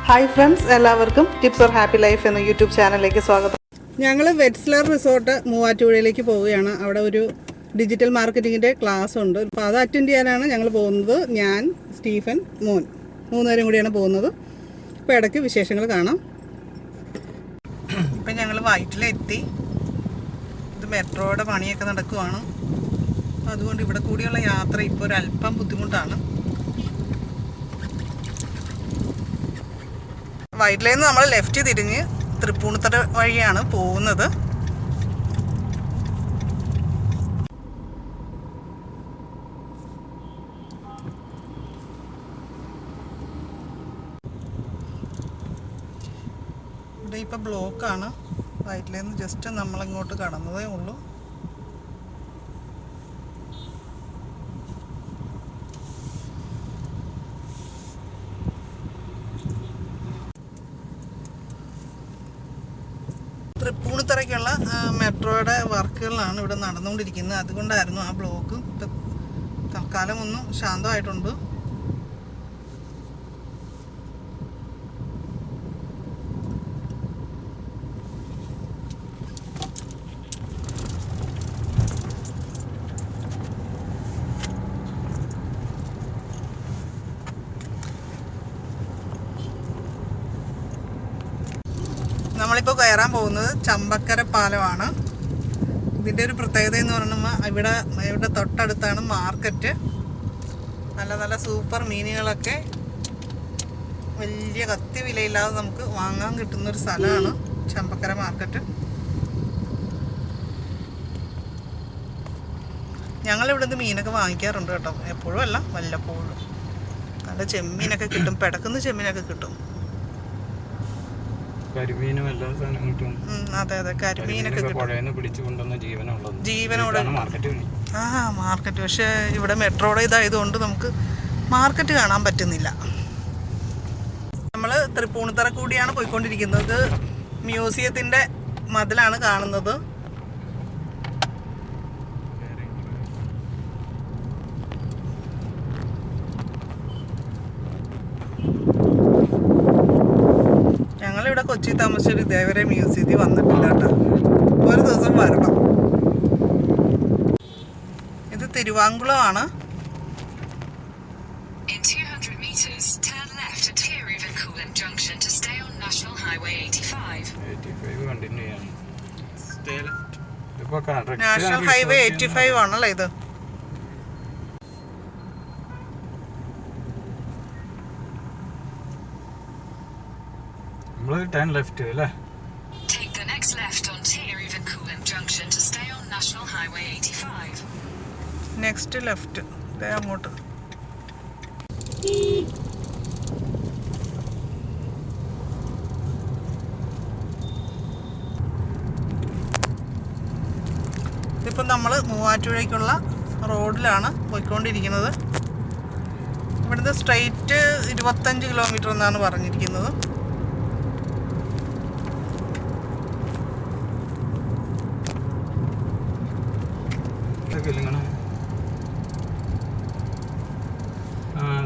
Hi friends, എല്ലാവർക്കും tips or happy life എന്ന YouTube ചാനലിലേക്ക് സ്വാഗതം. ഞങ്ങൾ വെറ്റ്സ്ലർ റിസോർട്ട് മൂവാറ്റുപുഴയിലേക്ക് പോവുകയാണ്. അവിടെ ഒരു ഡിജിറ്റൽ മാർക്കറ്റിങ്ങിൻ്റെ ക്ലാസ് ഉണ്ട്. അപ്പോൾ അത് അറ്റൻഡ് ചെയ്യാനാണ് ഞങ്ങൾ പോകുന്നത്. ഞാൻ, സ്റ്റീഫൻ, മൂന്നുപേരും കൂടിയാണ് പോകുന്നത്. അപ്പോൾ ഇടയ്ക്ക് വിശേഷങ്ങൾ കാണാം. ഇപ്പം ഞങ്ങൾ വൈറ്റിലെത്തി. ഇത് മെട്രോയുടെ പണിയൊക്കെ നടക്കുവാണ്. അതുകൊണ്ട് ഇവിടെ കൂടിയുള്ള യാത്ര ഇപ്പോൾ ഒരല്പം ബുദ്ധിമുട്ടാണ്. വൈറ്റിലയിൽ നിന്ന് നമ്മൾ ലെഫ്റ്റ് തിരിഞ്ഞ് തൃപ്പൂണിത്തറ വഴിയാണ് പോകുന്നത്. ഇവിടെ ഇപ്പോൾ ബ്ലോക്കാണ്. വൈറ്റിലയിൽ നിന്ന് ജസ്റ്റ് നമ്മളിങ്ങോട്ട് കടന്നതേ ഉള്ളൂ. തൃപ്പൂണിത്തറയ്ക്കുള്ള മെട്രോയുടെ വർക്കുകളാണ് ഇവിടെ നടന്നുകൊണ്ടിരിക്കുന്നത്. അതുകൊണ്ടായിരുന്നു ആ ബ്ലോക്ക്. ഇപ്പം തൽക്കാലം ഒന്ന് ശാന്തമായിട്ടുണ്ട്. നമ്മളിപ്പോൾ കയറാൻ പോകുന്നത് ചമ്പക്കര പാലമാണ്. ഇതിൻ്റെ ഒരു പ്രത്യേകത എന്ന് പറഞ്ഞാൽ ഇവിടെ തൊട്ടടുത്താണ് മാർക്കറ്റ്. നല്ല നല്ല സൂപ്പർ മീനുകളൊക്കെ വലിയ കത്തി വിലയില്ലാതെ നമുക്ക് വാങ്ങാൻ കിട്ടുന്നൊരു സ്ഥലമാണ് ചമ്പക്കര മാർക്കറ്റ്. ഞങ്ങളിവിടുന്ന് മീനൊക്കെ വാങ്ങിക്കാറുണ്ട് കേട്ടോ. എപ്പോഴും അല്ല, വല്ലപ്പോഴും. നല്ല ചെമ്മീനൊക്കെ കിട്ടും, പിടക്കുന്ന ചെമ്മീനൊക്കെ കിട്ടും. കരിമീനും എല്ലാ സാധനവും കിട്ടും. അതെ, കരിമീനൊക്കെ ജീവനോടെ മാർക്കറ്റ്. പക്ഷെ ഇവിടെ മെട്രോയുടെ ഇതായതുകൊണ്ട് നമുക്ക് മാർക്കറ്റ് കാണാൻ പറ്റുന്നില്ല. നമ്മൾ തൃപ്പൂണിത്തറ കൂടിയാണ് പോയിക്കൊണ്ടിരിക്കുന്നത്. മ്യൂസിയത്തിൻ്റെ മതിലാണ് കാണുന്നത്. ഞങ്ങളിവിടെ കൊച്ചി താമസിച്ചൊരു ഇതേവരെ മ്യൂസിയത്തിൽ വന്നിട്ടില്ല കേട്ടോ. ഒരു ദിവസം വരണം. ഇത് തിരുവാങ്കുളമാണ്. നാഷണൽ ഹൈവേ 85 ആണല്ലോ ഇത്. ലെഫ്റ്റ് അല്ലേ? നെക്സ്റ്റ് ലെഫ്റ്റ് അങ്ങോട്ട്. ഇതിപ്പം നമ്മൾ മൂവാറ്റുപുഴയ്ക്കുള്ള റോഡിലാണ് പോയിക്കൊണ്ടിരിക്കുന്നത്. ഇവിടുന്ന് സ്ട്രെയിറ്റ് 25 കിലോമീറ്റർ എന്നാണ് പറഞ്ഞിരിക്കുന്നത്.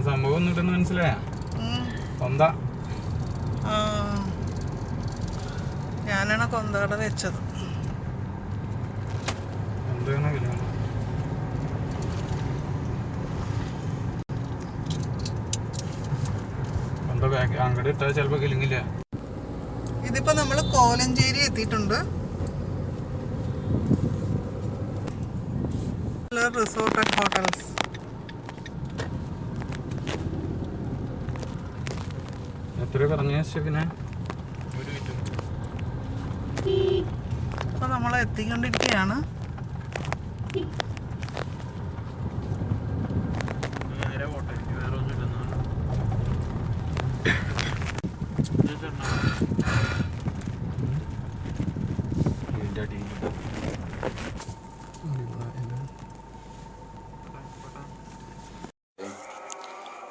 സംഭവം ഒന്നും മനസ്സിലായ ഞാനാണ് കൊന്തകട വെച്ചത്. അങ്ങോട്ട് ഇട്ടാൽ ചിലപ്പോ കിളിങ്ങില്ല. ഇതിപ്പോ നമ്മള് കോലഞ്ചേരി എത്തിയിട്ടുണ്ട്. Resort and hotels. എത്ര പറഞ്ഞ പിന്നെ ഇപ്പൊ നമ്മൾ എത്തിക്കൊണ്ടിരിക്കുകയാണ്.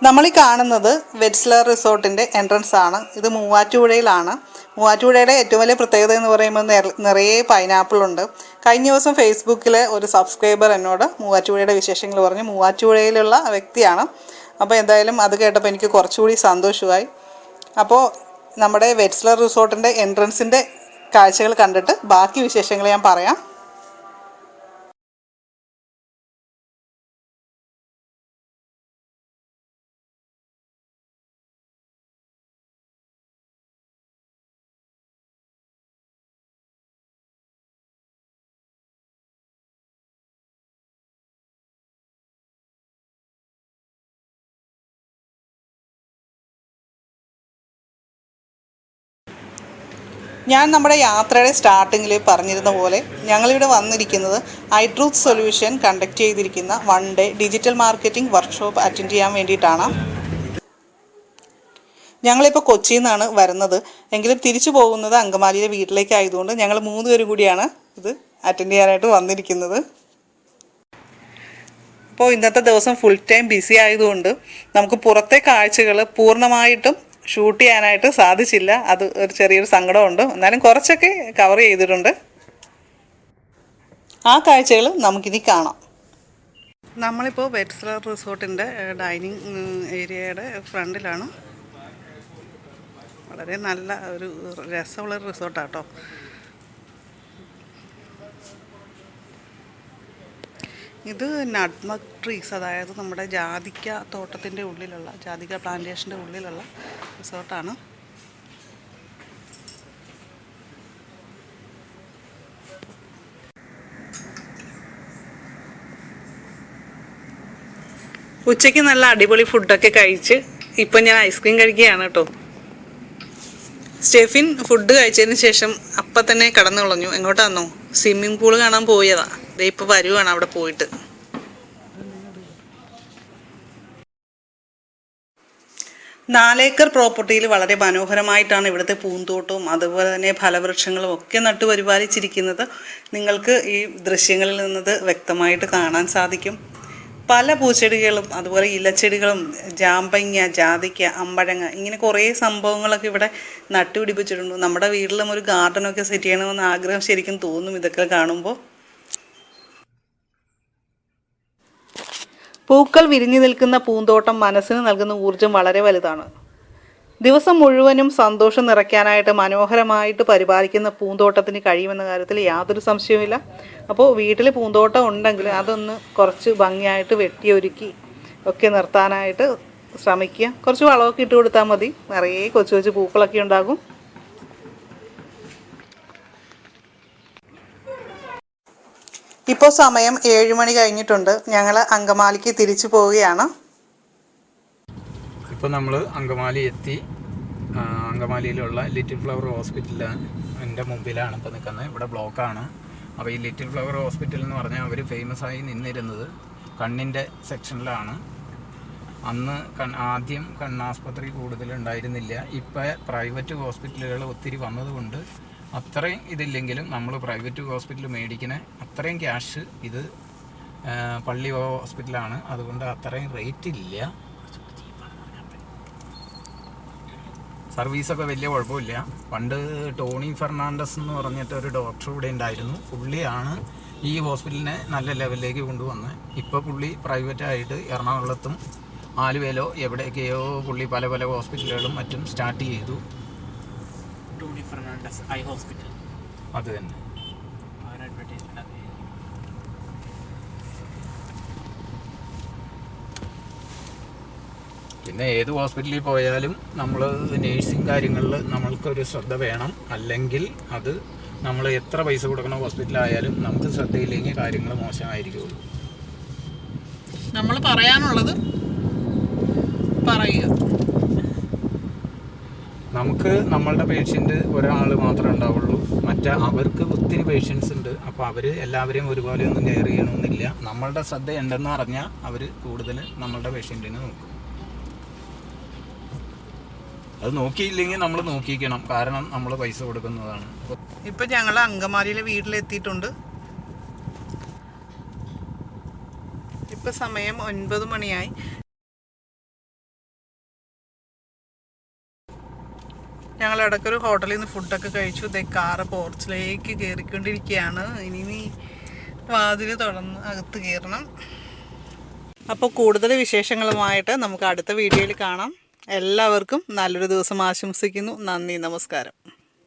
നമ്മളീ കാണുന്നത് വെറ്റ്സ്ലർ റിസോർട്ടിൻ്റെ എൻട്രൻസ് ആണ്. ഇത് മൂവാറ്റുപുഴയിലാണ്. മൂവാറ്റുപുഴയുടെ ഏറ്റവും വലിയ പ്രത്യേകത എന്ന് പറയുമ്പോൾ നിറയെ പൈനാപ്പിൾ ഉണ്ട്. കഴിഞ്ഞ ദിവസം ഫേസ്ബുക്കിൽ ഒരു സബ്സ്ക്രൈബർ എന്നോട് മൂവാറ്റുപുഴയുടെ വിശേഷങ്ങൾ പറഞ്ഞ്. മൂവാറ്റുപുഴയിലുള്ള വ്യക്തിയാണ്. അപ്പോൾ എന്തായാലും അത് കേട്ടപ്പോൾ എനിക്ക് കുറച്ചുകൂടി സന്തോഷമായി. അപ്പോൾ നമ്മുടെ വെറ്റ്സ്ലർ റിസോർട്ടിൻ്റെ എൻട്രൻസിൻ്റെ കാഴ്ചകൾ കണ്ടിട്ട് ബാക്കി വിശേഷങ്ങൾ ഞാൻ പറയാം. ഞാൻ നമ്മുടെ യാത്രയുടെ സ്റ്റാർട്ടിങ്ങിൽ പറഞ്ഞിരുന്ന പോലെ ഞങ്ങളിവിടെ വന്നിരിക്കുന്നത് ഐട്രൂത്ത് സൊല്യൂഷൻ കണ്ടക്ട് ചെയ്തിരിക്കുന്ന 1 day digital marketing workshop attend ചെയ്യാൻ വേണ്ടിയിട്ടാണ്. ഞങ്ങളിപ്പോൾ കൊച്ചിയിൽ നിന്നാണ് വരുന്നത്, എങ്കിലും തിരിച്ചു പോകുന്നത് അങ്കമാലിയിലെ വീട്ടിലേക്ക് ആയതുകൊണ്ട് ഞങ്ങൾ 3 പേരും കൂടിയാണ് ഇത് അറ്റൻഡ് ചെയ്യാനായിട്ട് വന്നിരിക്കുന്നത്. അപ്പോൾ ഇന്നത്തെ ദിവസം ഫുൾ ടൈം ബിസി ആയതുകൊണ്ട് നമുക്ക് പുറത്തെ കാഴ്ചകൾ പൂർണ്ണമായിട്ടും ഷൂട്ട് ചെയ്യാനായിട്ട് സാധിച്ചില്ല. അത് ഒരു ചെറിയൊരു സങ്കടമുണ്ട്. എന്നാലും കുറച്ചൊക്കെ കവർ ചെയ്തിട്ടുണ്ട്. ആ കാഴ്ചകൾ നമുക്കിനി കാണാം. നമ്മളിപ്പോൾ വെറ്റ്സ്ലർ റിസോർട്ടിൻ്റെ ഡൈനിങ് ഏരിയയുടെ ഫ്രണ്ടിലാണ്. വളരെ നല്ല ഒരു രസമുള്ളൊരു റിസോർട്ടാണ് കേട്ടോ. ഇത് നട്ട്മഗ് ട്രീസ്, അതായത് നമ്മുടെ ജാതിക്ക തോട്ടത്തിൻ്റെ ഉള്ളിലുള്ള, ജാതിക്ക പ്ലാന്റേഷൻ്റെ ഉള്ളിലുള്ള റിസോർട്ടാണ്. ഉച്ചയ്ക്ക് നല്ല അടിപൊളി ഫുഡൊക്കെ കഴിച്ച് ഇപ്പം ഞാൻ ഐസ്ക്രീം കഴിക്കുകയാണ് കേട്ടോ. സ്റ്റെഫിൻ ഫുഡ് കഴിച്ചതിന് ശേഷം അപ്പം തന്നെ കടന്നു കളഞ്ഞു. എങ്ങോട്ടാന്നോ? സ്വിമ്മിംഗ് പൂള് കാണാൻ പോയതാ. ദേ ഇപ്പോൾ വരുവാണ് അവിടെ പോയിട്ട്. നാലേക്കർ പ്രോപ്പർട്ടിയിൽ വളരെ മനോഹരമായിട്ടാണ് ഇവിടുത്തെ പൂന്തോട്ടവും അതുപോലെ തന്നെ ഫലവൃക്ഷങ്ങളും ഒക്കെ നട്ടുപരിപാലിച്ചിരിക്കുന്നത്. നിങ്ങൾക്ക് ഈ ദൃശ്യങ്ങളിൽ നിന്നത് വ്യക്തമായിട്ട് കാണാൻ സാധിക്കും. പല പൂച്ചെടികളും അതുപോലെ ഇലച്ചെടികളും ജാമ്പങ്ങ, ജാതിക്ക, അമ്പഴങ്ങ, ഇങ്ങനെ കുറേ സംഭവങ്ങളൊക്കെ ഇവിടെ നട്ടുപിടിപ്പിച്ചിട്ടുണ്ട്. നമ്മുടെ വീട്ടിലും ഒരു ഗാർഡനൊക്കെ സെറ്റ് ചെയ്യണമെന്ന് ആഗ്രഹം ശരിക്കും തോന്നും ഇതൊക്കെ കാണുമ്പോൾ. പൂക്കൾ വിരിഞ്ഞു നിൽക്കുന്ന പൂന്തോട്ടം മനസ്സിന് നൽകുന്ന ഊർജം വളരെ വലുതാണ്. ദിവസം മുഴുവനും സന്തോഷം നിറയ്ക്കാനായിട്ട് മനോഹരമായിട്ട് പരിപാലിക്കുന്ന പൂന്തോട്ടത്തിന് കഴിയുമെന്ന കാര്യത്തിൽ യാതൊരു സംശയവുമില്ല. അപ്പോൾ വീട്ടിൽ പൂന്തോട്ടം ഉണ്ടെങ്കിൽ അതൊന്ന് കുറച്ച് ഭംഗിയായിട്ട് വെട്ടിയൊരുക്കി ഒക്കെ നിർത്താനായിട്ട് ശ്രമിക്കുക. കുറച്ച് വളമൊക്കെ ഇട്ട് കൊടുത്താൽ മതി, നിറയെ കൊച്ചു കൊച്ചു പൂക്കളൊക്കെ ഉണ്ടാകും. ഇപ്പോൾ സമയം 7 മണി കഴിഞ്ഞിട്ടുണ്ട്. ഞങ്ങൾ അങ്കമാലിക്ക് തിരിച്ചു പോവുകയാണ്. ഇപ്പോൾ നമ്മൾ അങ്കമാലി എത്തി. അങ്കമാലിയിലുള്ള ലിറ്റിൽ ഫ്ലവർ ഹോസ്പിറ്റലിൽ എൻ്റെ മുമ്പിലാണ് ഇപ്പോൾ നിൽക്കുന്നത്. ഇവിടെ ബ്ലോക്കാണ്. അപ്പോൾ ഈ ലിറ്റിൽ ഫ്ലവർ ഹോസ്പിറ്റൽ എന്ന് പറഞ്ഞാൽ അവർ ഫേമസ് ആയി നിന്നിരുന്നത് കണ്ണിൻ്റെ സെക്ഷനിലാണ്. അന്ന് ആദ്യം കണ്ണാസ്പത്രി കൂടുതലുണ്ടായിരുന്നില്ല. ഇപ്പോൾ പ്രൈവറ്റ് ഹോസ്പിറ്റലുകൾ ഒത്തിരി വന്നതുകൊണ്ട് അത്രയും ഇതില്ലെങ്കിലും നമ്മൾ പ്രൈവറ്റ് ഹോസ്പിറ്റൽ മേടിക്കുന്ന അത്രയും ക്യാഷ് ഇത് പള്ളി ഹോസ്പിറ്റലാണ്. അതുകൊണ്ട് അത്രയും റേറ്റ് ഇല്ല. സർവീസൊക്കെ വലിയ കുഴപ്പമില്ല. പണ്ട് ടോണി ഫെർണാണ്ടസ് എന്ന് പറഞ്ഞിട്ട് ഒരു ഡോക്ടർ ഇവിടെ ഉണ്ടായിരുന്നു. പുള്ളിയാണ് ഈ ഹോസ്പിറ്റലിനെ നല്ല ലെവലിലേക്ക് കൊണ്ടുവന്നത്. ഇപ്പോൾ പുള്ളി പ്രൈവറ്റായിട്ട് എറണാകുളത്തും ആലുവയിലോ എവിടെയൊക്കെയോ പുള്ളി പല പല ഹോസ്പിറ്റലുകളും മറ്റും സ്റ്റാർട്ട് ചെയ്തു. ടോണി ഫെർണാണ്ടസ് ഐ ഹോസ്പിറ്റൽ അത് തന്നെ. പിന്നെ ഏത് ഹോസ്പിറ്റലിൽ പോയാലും നമ്മൾ നേഴ്സിംഗ് കാര്യങ്ങളിൽ നമ്മൾക്കൊരു ശ്രദ്ധ വേണം. അല്ലെങ്കിൽ അത് നമ്മൾ എത്ര പൈസ കൊടുക്കണ ഹോസ്പിറ്റലായാലും നമുക്ക് ശ്രദ്ധയില്ലെങ്കിൽ കാര്യങ്ങൾ മോശമായിരിക്കുള്ളൂ. നമ്മൾ പറയാനുള്ളത് പറയുക. നമുക്ക് നമ്മളുടെ പേഷ്യൻ്റ് ഒരാൾ മാത്രമേ ഉണ്ടാവുള്ളൂ. അവർക്ക് ഒത്തിരി പേഷ്യൻസ് ഉണ്ട്. അപ്പോൾ അവർ എല്ലാവരെയും ഒരുപോലെ ഒന്നും കെയർ ചെയ്യണമെന്നില്ല. നമ്മളുടെ ശ്രദ്ധ ഉണ്ടെന്ന് പറഞ്ഞാൽ അവർ കൂടുതൽ നമ്മളുടെ പേഷ്യൻറ്റിനെ നോക്കും. അത് നോക്കിയില്ലെങ്കിൽ നമ്മൾ നോക്കിക്കണം. കാരണം നമ്മൾ പൈസ കൊടുക്കുന്നതാണ്. ഇപ്പം ഞങ്ങൾ അങ്കമാലിയിലെ വീട്ടിലെത്തിയിട്ടുണ്ട്. ഇപ്പം സമയം 9 മണിയായി. ഞങ്ങൾ ഇടയ്ക്കൊരു ഹോട്ടലിൽ നിന്ന് ഫുഡൊക്കെ കഴിച്ചു. ഇതേ കാറ് പോർച്ചിലേക്ക് കയറിക്കൊണ്ടിരിക്കുകയാണ്. ഇനി വാതിൽ തുറന്ന് അകത്ത് കയറണം. അപ്പോൾ കൂടുതൽ വിശേഷങ്ങളുമായിട്ട് നമുക്ക് അടുത്ത വീഡിയോയിൽ കാണാം. എല്ലാവർക്കും നല്ലൊരു ദിവസം ആശംസിക്കുന്നു. നന്ദി, നമസ്കാരം.